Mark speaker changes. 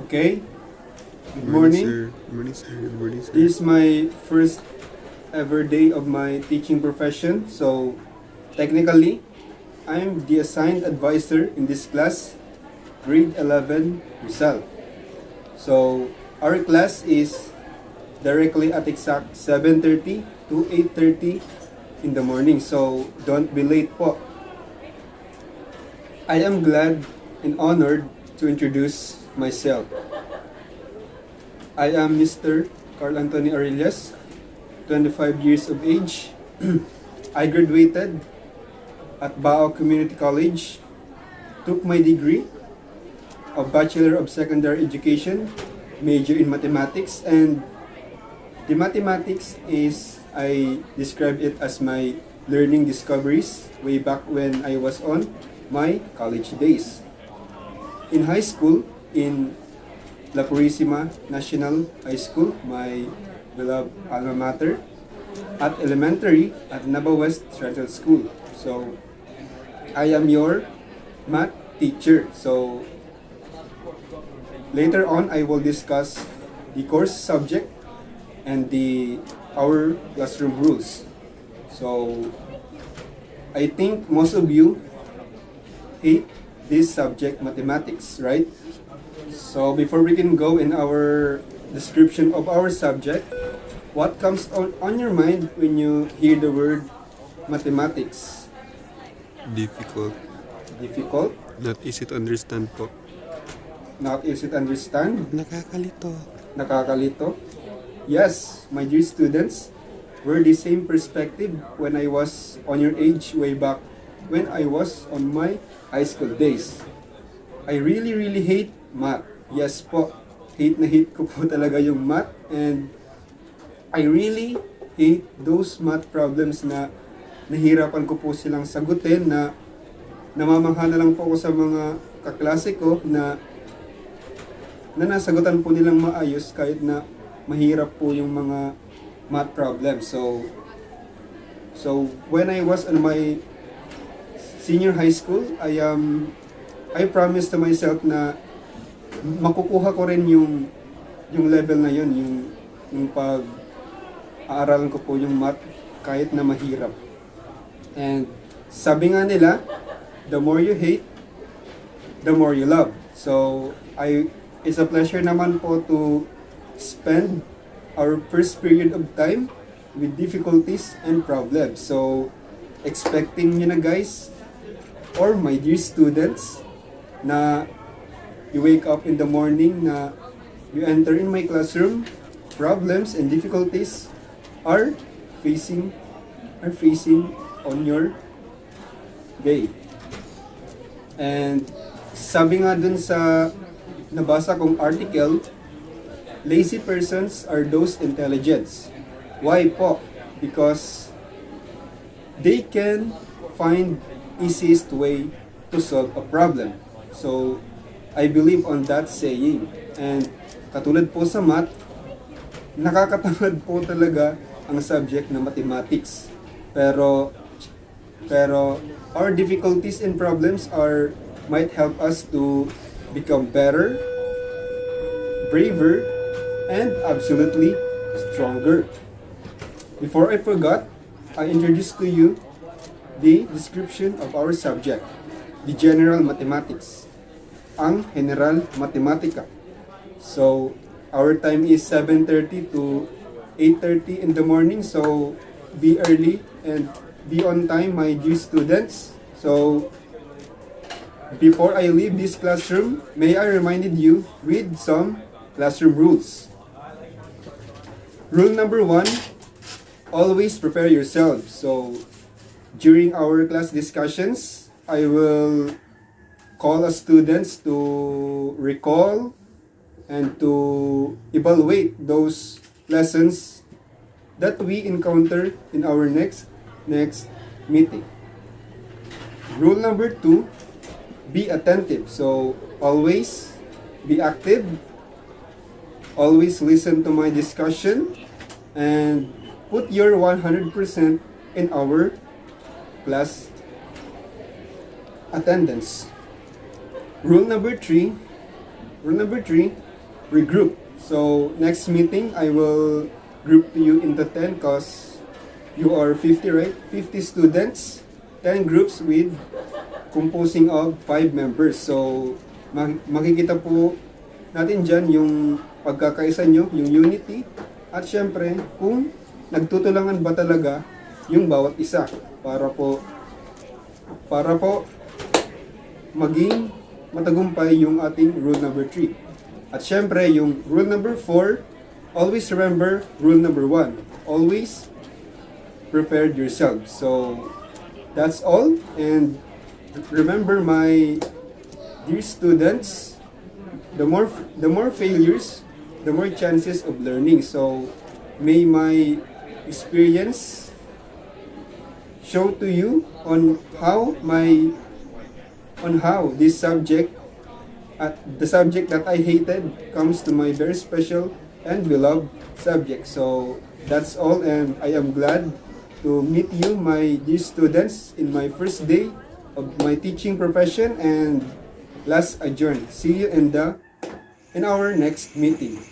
Speaker 1: Okay, good
Speaker 2: Good morning,
Speaker 1: morning.
Speaker 2: sir. Good morning, sir. Good morning, sir.
Speaker 1: This is my first ever day of my teaching profession. So, technically, I'm the assigned advisor in this class, grade 11 Rizal. So, our class is directly at exact 7:30 to 8:30 in the morning. So, don't be late po. I am glad and honored to introduce myself. I am Mr. Carl Anthony Aurelius, 25 years of age. I graduated at Bao Community College, took my degree of Bachelor of Secondary Education, major in mathematics, and the mathematics is, I describe it as my learning discoveries way back when I was on my college days. In high school, in La Purisima National High School, my beloved alma mater, at elementary at Naba West Central School. So, I am your math teacher. So, later on, I will discuss the course subject and our classroom rules. So, I think most of you hate this subject, mathematics, right? So before we can go in our description of our subject, what comes on your mind when you hear the word mathematics?
Speaker 2: Difficult.
Speaker 1: Difficult?
Speaker 2: Not easy to understand po.
Speaker 1: Not easy to understand?
Speaker 2: Nakakalito.
Speaker 1: Nakakalito? Yes, my dear students, we're the same perspective when I was on your age way back when I was on my high school days. I really hate math. Yes po, hate na hate ko po talaga yung math, and I really hate those math problems na nahirapan ko po silang sagutin, na namamangha na lang po ako sa mga kaklase ko na nasagutan po nilang maayos kahit na mahirap po yung mga math problems. So when I was on my senior high school, I promised to myself na makukuha ko rin yung level na yun, yung pag-aaralan ko po yung math kahit na mahirap. And sabi nga nila, the more you hate, the more you love. So it's a pleasure naman po to spend our first period of time with difficulties and problems. So expecting nyo na guys, or my dear students, na you wake up in the morning, na you enter in my classroom, problems and difficulties are facing on your day. And sabi nga dun sa nabasa kong article, lazy persons are those intelligents. Why po? Because they can find easiest way to solve a problem. So, I believe on that saying. And katulad po sa math, nakakatamad po talaga ang subject na mathematics. Pero our difficulties and problems might help us to become better, braver, and absolutely stronger. Before I forgot, I introduced to you the description of our subject, the general mathematics, ang general matematika. So, our time is 7:30 to 8:30 in the morning, so be early and be on time, my dear students. So, before I leave this classroom, may I reminded you with some classroom rules. Rule number 1, always prepare yourself. So, during our class discussions, I will call us students to recall and to evaluate those lessons that we encounter in our next meeting. Rule number 2, be attentive. So, always be active, always listen to my discussion, and put your 100% in our class attendance. Rule number three, regroup. So next meeting, I will group you into 10 because you are 50, right? 50 students, 10 groups with composing of 5 members. So makikita po natin dyan yung pagkakaisa nyo, yung unity, at syempre kung nagtutulangan ba talaga yung bawat isa para po maging matagumpay yung ating rule number 3. At syempre, yung rule number 4, always remember rule number 1. Always prepare yourself. So, that's all. And remember, my dear students, the more failures, the more chances of learning. So, may my experience show to you on how this subject, the subject that I hated, comes to my very special and beloved subject. So that's all, and I am glad to meet you, my dear students, in my first day of my teaching profession. And last adjourn. See you in our next meeting.